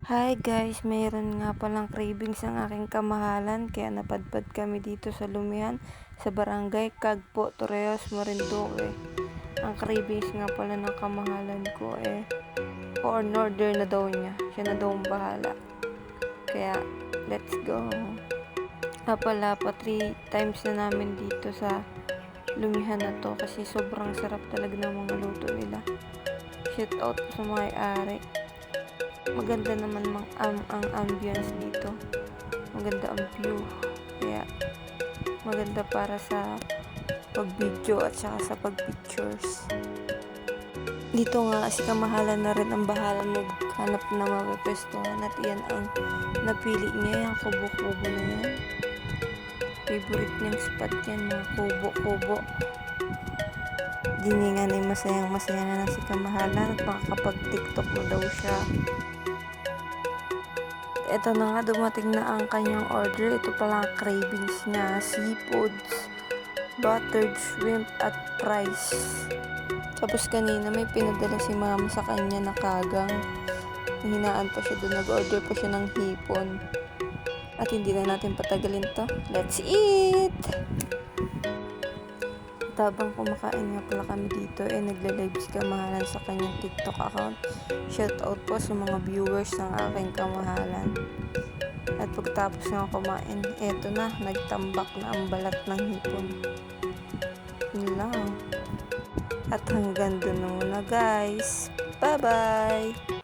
Hi guys, mayroon nga palang cravings ang aking kamahalan kaya napadpad kami dito sa Lumihan sa barangay Cagpo, Torreos, Marinduque. Ang cravings nga pala ng kamahalan ko order na daw niya. Siya na daw ang bahala. Kaya let's go. Pala pa 3 times na namin dito sa Lumihan na to kasi sobrang sarap talaga ng mga luto nila. Shout out sa may-ari. Maganda naman ang ambience dito. Maganda ang view. Kaya maganda para sa pag-video at saka sa pag-pictures. Dito nga si kamahalan na rin ang bahala maghanap na mapapwestuhan at iyan ang napili niya, yung kubo-kubo na yan. Favorite niyang spot yan, mga kubo-kubo. Di niya nga na masayang-masaya na lang si kamahalan at makakapag-tiktok na daw siya. Ito na nga, dumating na ang kanyang order. Ito pala ang cravings niya. Seafoods, buttered shrimp at fries. Tapos kanina may pinadala si mama sa kanya na kagang. Hinaan pa siya doon. Nag-order pa siya ng hipon. At hindi na natin patagalin to. Let's eat! Habang kumakain nga pala kami dito, nagla-live si kamahalan sa kanyang TikTok account. Shoutout po sa mga viewers ng aking kamahalan. At pagtapos nga kumain, eto na, nagtambak na ang balat ng hipon. Yun lang. At hanggang doon muna guys. Bye-bye!